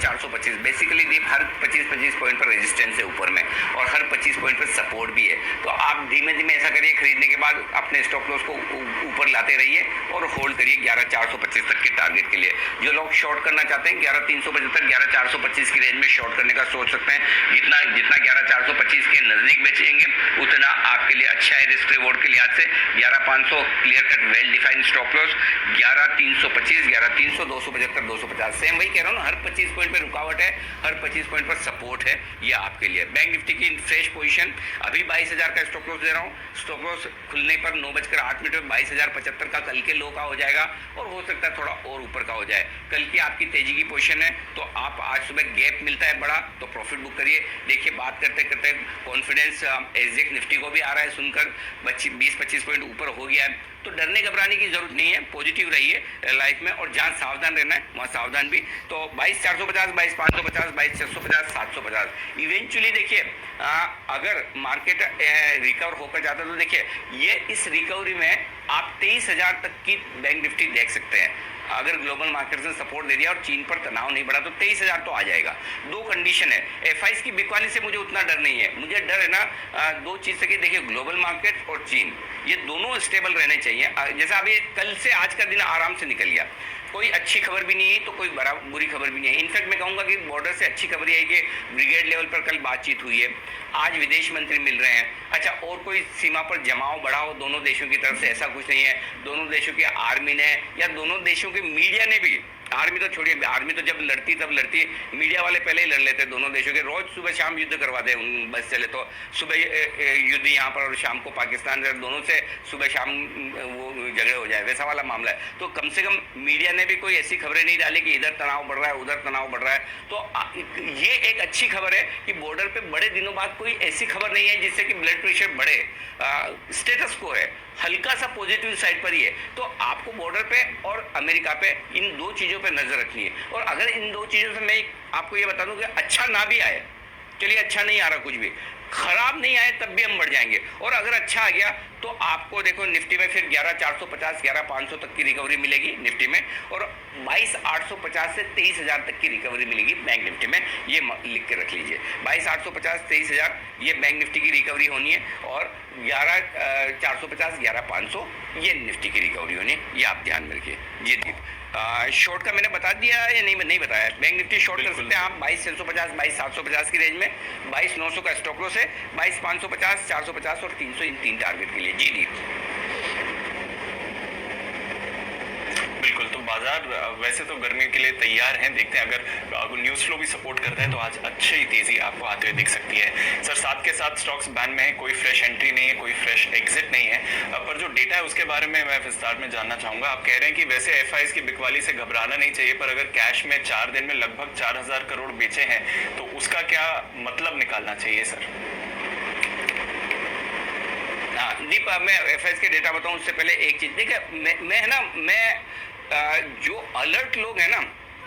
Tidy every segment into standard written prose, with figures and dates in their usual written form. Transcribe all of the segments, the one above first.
11,425। Basically दीप हर 25-25 point पर resistance है ऊपर में और हर 25 पॉइंट पर सपोर्ट भी है। तो आप धीमे धीमे ऐसा करिए, खरीदने के बाद अपने स्टॉप लॉस को ऊपर लाते रहिए और होल्ड करिए 11,425 तक के टारगेट के लिए। जो लोग शॉर्ट करना चाहते हैं 11,375 11,425 की रेंज में शॉर्ट करने का सोच सकते हैं। जितना 11,425 के नजदीक बेचेंगे उतना आपके लिए अच्छा है रिस्क रिवॉर्ड के लिहाज से। 11,500 clear cut well defined stop loss, 11,325 11,300 275 250। Same वही कह रहा हूँ ना, हर 25 पॉइंट पे रुकावट है, हर 25 पॉइंट पर सपोर्ट है, ये आपके लिए। बैंक निफ्टी की फ्रेश पोजीशन अभी 22,000 का स्टॉप लॉस दे रहा हूँ। स्टॉप लॉस खुलने पर 9:08 में 22,075 का कल के लो का हो जाएगा और हो सकता है थोड़ा और ऊपर का हो जाए। कल की आपकी तेजी की पोजीशन है तो आप आज सुबह गैप मिलता है बड़ा तो प्रॉफिट बुक करिए। देखिए बात करते करते कॉन्फिडेंस एग्जैक्ट निफ्टी को भी आ रहा है सुनकर 20-25 पॉइंट ऊपर हो गया है, तो डरने घबराने की जरूरत नहीं है। पॉजिटिव रहिए लाइफ में और जहाँ सावधान रहना है वहाँ सावधान भी। तो 22,450 22,550 22,650 750 इवेंचुअली देखिए अगर मार्केट रिकवर होकर जाता है तो देखिए ये इस रिकवरी में आप 23,000 तक की बैंक निफ्टी देख सकते हैं। अगर ग्लोबल मार्केट ने सपोर्ट दे दिया और चीन पर तनाव नहीं बढ़ा तो 23,000 तो आ जाएगा। दो कंडीशन है, एफआईएस की बिकवाली से मुझे उतना डर नहीं है। मुझे डर है ना दो चीज से कि देखिए ग्लोबल मार्केट और चीन ये दोनों स्टेबल रहने चाहिए। जैसा अभी कल से आज का दिन आराम से निकल गया, कोई अच्छी खबर भी नहीं है तो कोई बुरी खबर भी नहीं है। इनफैक्ट मैं कहूंगा कि बॉर्डर से अच्छी खबर यह है कि ब्रिगेड लेवल पर कल बातचीत हुई है, आज विदेश मंत्री मिल रहे हैं। अच्छा, और कोई सीमा पर जमाव बढ़ाओ दोनों देशों की तरफ से ऐसा कुछ नहीं है। दोनों देशों की आर्मी ने या दोनों देशों के मीडिया ने भी, आर्मी तो छोड़िए, आर्मी तो जब लड़ती तब लड़ती, मीडिया वाले पहले ही लड़ लेते दोनों देशों के। रोज सुबह शाम युद्ध करवाते हैं, बस चले तो सुबह युद्ध यहाँ पर और शाम को पाकिस्तान, दोनों से सुबह शाम वो झगड़े हो जाए, वैसा वाला मामला है। तो कम से कम मीडिया ने भी कोई ऐसी खबरें नहीं डाली कि इधर तनाव बढ़ रहा है उधर तनाव बढ़ रहा है। तो ये एक अच्छी खबर है कि बॉर्डर पे बड़े दिनों बाद कोई ऐसी खबर नहीं है जिससे कि ब्लड प्रेशर बढ़े। स्टेटस को है हल्का सा पॉजिटिव साइड पर ही है। तो आपको बॉर्डर पे और अमेरिका पे इन दो चीजों पे नजर रखनी है। और अगर इन दो चीजों से मैं आपको ये बता दूं कि अच्छा ना भी आए, चलिए अच्छा नहीं आ रहा कुछ भी, खराब नहीं आए तब भी हम बढ़ जाएंगे। और अगर अच्छा आ गया तो आपको देखो निफ्टी में फिर 11,450 11,500 तक की रिकवरी मिलेगी निफ्टी में, और 22,850 से 23,000 तक की रिकवरी मिलेगी बैंक निफ्टी में। ये लिख के रख लीजिए, 22,850 23,000 ये बैंक निफ्टी की रिकवरी होनी है और 11,450 11,500 ये निफ्टी की रिकवरी होनी है। ये आप ध्यान में रखिए। जी दीप, शॉर्ट का मैंने बता दिया या नहीं बताया? बैंक निफ्टी शॉर्ट कर सकते हैं आप 22,650 22,750 की रेंज में। 22,900 का स्टॉप लॉस है, 22,550 450 और 300 इन तीन टारगेट के लिए। जी दीप बिल्कुल, तो बाजार वैसे तो गर्मी के लिए तैयार हैं। देखते हैं अगर न्यूज फ्लो भी सपोर्ट करता है तो आज अच्छी तेजी आपको आते हुए दिख सकती है। सर साथ के साथ स्टॉक्स बैन में है, कोई फ्रेश एंट्री नहीं है, कोई फ्रेश एग्जिट नहीं है, पर जो डेटा है उसके बारे में मैं विस्तार में जानना चाहूंगा। आप कह रहे हैं कि वैसे एफआईएस की बिकवाली से घबराना नहीं चाहिए, पर अगर कैश में 4 दिन में लगभग 4,000 करोड़ बेचे हैं तो उसका क्या मतलब निकालना चाहिए सर? हाँ दीप, मैं एफआईएस के डेटा बताऊं उससे पहले एक चीज देखिए, मैं है ना, मैं जो अलर्ट लोग हैं ना,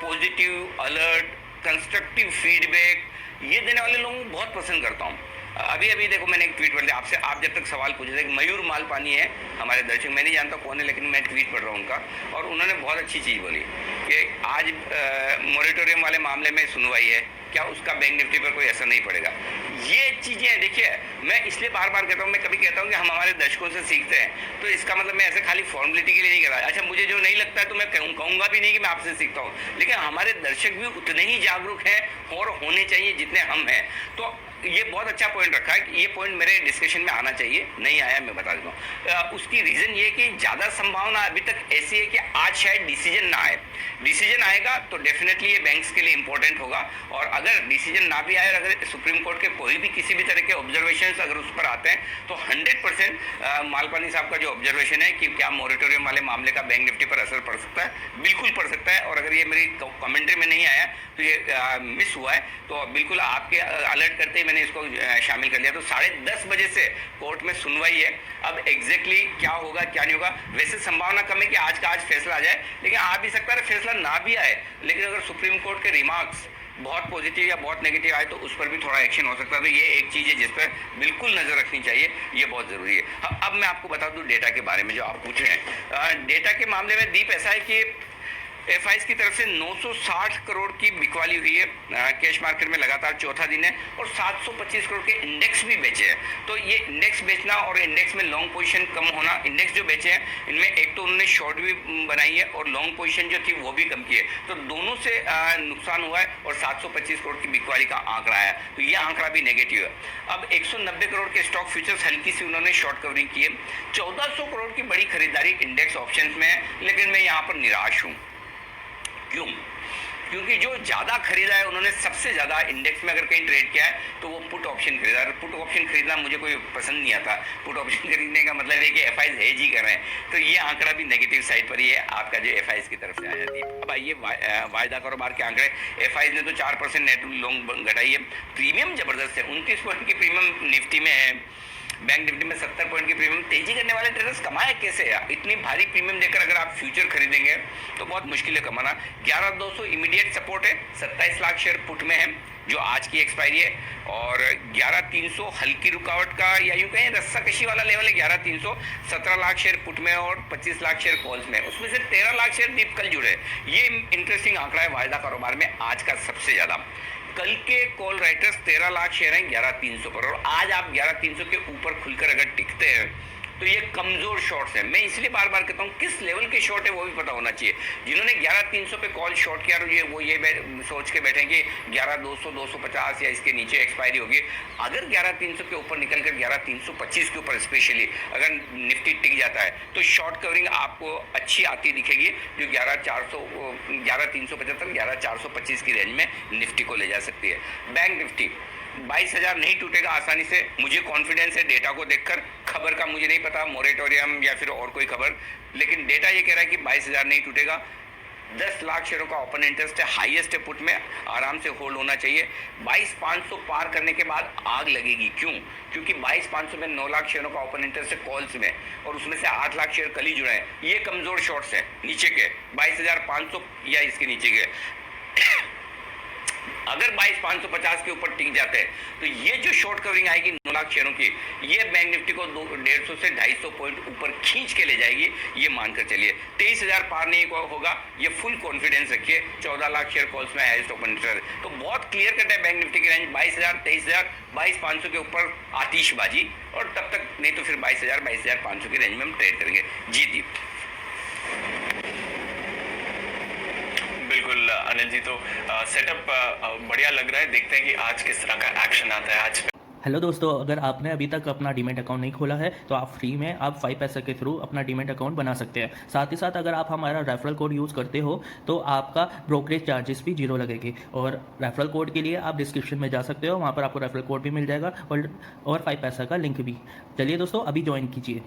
पॉजिटिव अलर्ट कंस्ट्रक्टिव फीडबैक ये देने वाले लोगों को बहुत पसंद करता हूँ। अभी देखो मैंने एक ट्वीट पढ़ लिया आपसे, आप जब तक सवाल पूछ रहे थे, मयूर मालपानी है हमारे दर्शक, मैं नहीं जानता कौन है लेकिन मैं ट्वीट पढ़ रहा हूँ उनका, और उन्होंने बहुत अच्छी चीज़ बोली कि आज मॉरिटोरियम वाले मामले में सुनवाई है, क्या उसका बैंक निफ्टी पर कोई असर नहीं पड़ेगा। ये चीज़ें देखिए, मैं इसलिए बार बार कहता हूँ, मैं कभी कहता हूँ कि हम हमारे दर्शकों से सीखते हैं, तो इसका मतलब मैं ऐसे खाली फॉर्मेलिटी के लिए नहीं कह रहा। अच्छा, मुझे जो नहीं लगता है तो मैं कहूँगा भी नहीं कि मैं आपसे सीखता हूँ, लेकिन हमारे दर्शक भी उतने ही जागरूक हैं और होने चाहिए जितने हम हैं। तो ये बहुत अच्छा पॉइंट रखा है कि ये पॉइंट मेरे डिस्कशन में आना चाहिए, नहीं आया मैं बता देता हूँ। उसकी रीज़न ये कि ज़्यादा संभावना अभी तक ऐसी है कि आज शायद डिसीजन ना आए। डिसीजन आएगा तो डेफिनेटली ये बैंक्स के लिए इंपॉर्टेंट होगा, और अगर डिसीजन ना भी आए, अगर सुप्रीम कोर्ट के कोई भी किसी भी तरह के ऑब्जर्वेशन अगर उस पर आते हैं तो 100% मालपानी साहब का जो ऑब्जर्वेशन है कि क्या मॉरिटोरियम वाले मामले का बैंक निफ्टी पर असर पड़ सकता है, बिल्कुल पड़ सकता है। और अगर ये मेरी कमेंट्री में नहीं आया तो ये मिस हुआ है, तो बिल्कुल आपके अलर्ट करते ही मैंने इसको शामिल कर लिया। तो 10:30 बजे से कोर्ट में सुनवाई है। अब एग्जैक्टली क्या होगा क्या नहीं होगा, वैसे संभावना कम है कि आज का आज फैसला आ जाए, लेकिन आ भी सकता है फैसला ना भी आए। लेकिन अगर सुप्रीम कोर्ट के रिमार्क्स बहुत पॉजिटिव या बहुत नेगेटिव आए तो उस पर भी थोड़ा एक्शन हो सकता है। तो ये एक चीज़ है जिस पर बिल्कुल नज़र रखनी चाहिए, ये बहुत ज़रूरी है। अब मैं आपको बता दूं डेटा के बारे में जो आप पूछ रहे हैं। डेटा के मामले में दीप ऐसा है कि एफआईज की तरफ से 960 करोड़ की बिकवाली हुई है कैश मार्केट में, लगातार चौथा दिन है, और 725 करोड़ के इंडेक्स भी बेचे हैं। तो ये इंडेक्स बेचना और इंडेक्स में लॉन्ग पोजीशन कम होना, इंडेक्स जो बेचे हैं इनमें एक तो उन्होंने शॉर्ट भी बनाई है और लॉन्ग पोजीशन जो थी वो भी कम की है, तो दोनों से नुकसान हुआ है और 725 करोड़ की बिकवाली का आंकड़ा है, तो ये आंकड़ा भी नेगेटिव है। अब 190 करोड़ के स्टॉक फ्यूचर्स हल्की सी उन्होंने शॉर्ट कवरिंग की है। 1400 करोड़ की बड़ी खरीदारी इंडेक्स ऑप्शंस में है, लेकिन मैं यहाँ पर निराश हूँ। क्यों? क्योंकि जो ज़्यादा खरीदा है उन्होंने सबसे ज़्यादा इंडेक्स में अगर कहीं ट्रेड किया है तो वो पुट ऑप्शन खरीदा है। पुट ऑप्शन खरीदना मुझे कोई पसंद नहीं आता। पुट ऑप्शन खरीदने का मतलब है कि एफआईज हेज ही कर रहे हैं, तो ये आंकड़ा भी नेगेटिव साइड पर ही है आपका जो एफआईज की तरफ से आ जाती है। अब आइए वायदा कारोबार के आंकड़े। एफआईज ने तो 4% नेट लॉन्ग घटाई है, प्रीमियम जबरदस्त है, 29 पॉइंट की प्रीमियम निफ्टी में है, बैंक निफ्टी में 70 पॉइंट की प्रीमियम। तेजी करने वाले ट्रेडर्स कमाए कैसे है? इतनी भारी प्रीमियम देकर अगर आप फ्यूचर खरीदेंगे तो बहुत मुश्किल है कमाना। 11,200 इमीडिएट सपोर्ट है, 27 लाख शेयर पुट में है जो आज की एक्सपायरी है, और 11,300 हल्की रुकावट का या यूं कहें रस्सा कशी वाला लेवल है 11,300। 17 लाख शेयर पुट में और 25 लाख शेयर कॉल्स में, उसमें से 13 लाख शेयर दीप कल जुड़े। ये इंटरेस्टिंग आंकड़ा है वायदा कारोबार में आज का सबसे ज्यादा। कल के कॉल राइटर्स 13 लाख शेयर हैं 11,300 पर, और आज आप 11,300 के ऊपर खुलकर अगर टिकते हैं तो ये कमजोर शॉर्ट्स है। मैं इसलिए बार बार कहता हूँ किस लेवल के शॉर्ट है वो भी पता होना चाहिए। जिन्होंने 11,300 पे कॉल शॉर्ट किया वो ये सोच के बैठे कि 11,200 250 या इसके नीचे एक्सपायरी होगी। अगर 11,300 के ऊपर निकलकर 11,325 के ऊपर स्पेशली अगर निफ्टी टिक जाता है तो शॉर्ट कवरिंग आपको अच्छी आती दिखेगी, जो 11,375 11,425 की रेंज में निफ्टी को ले जा सकती है। बैंक निफ्टी 22,000 नहीं टूटेगा आसानी से, मुझे कॉन्फिडेंस है डेटा को देखकर। खबर का मुझे नहीं पता, मोरेटोरियम या फिर और कोई खबर, लेकिन डेटा ये कह रहा है कि 22,000 नहीं टूटेगा। 10 लाख शेयरों का ओपन इंटरेस्ट है, हाईएस्ट है पुट में, आराम से होल्ड होना चाहिए। 22,500 पार करने के बाद आग लगेगी। क्यों? क्योंकि 22,500 में 9 लाख शेयरों का ओपन इंटरेस्ट है कॉल्स में, और उसमें से 8 लाख शेयर कल ही जुड़े हैं। ये कमजोर शॉर्ट्स हैं नीचे के 22,500 या इसके नीचे के। अगर 22,550 के ऊपर टिक जाते हैं तो ये जो शॉर्ट कवरिंग आएगी 9 लाख शेयरों की, ये बैंक निफ्टी को 150 से 250 पॉइंट ऊपर खींच के ले जाएगी, ये मानकर चलिए। 23,000 पार नहीं होगा, ये फुल कॉन्फिडेंस रखिए। 14 लाख शेयर कॉल्स में हाईएस्ट ओपन इंटरेस्ट, तो बहुत क्लियर कट है बैंक निफ्टी की रेंज 22,000 23,000 22,500 के ऊपर आतिशबाजी, और तब तक नहीं तो फिर 22,000 22,500 की रेंज में हम ट्रेड करेंगे। जी दीप। बिल्कुल अनिल जी, तो सेटअप बढ़िया लग रहा है। देखते हैं कि आज किस तरह का एक्शन आता है आज। हेलो दोस्तों, अगर आपने अभी तक अपना डीमैट अकाउंट नहीं खोला है तो आप फ्री में आप 5 पैसे के थ्रू अपना डीमैट अकाउंट बना सकते हैं। साथ ही साथ अगर आप हमारा रेफरल कोड यूज़ करते हो तो आपका ब्रोकरेज चार्जेस भी 0 लगेगी। और रेफरल कोड के लिए आप डिस्क्रिप्शन में जा सकते हो, वहाँ पर आपको रेफरल कोड भी मिल जाएगा और 5 पैसा का लिंक भी। चलिए दोस्तों, अभी ज्वाइन कीजिए।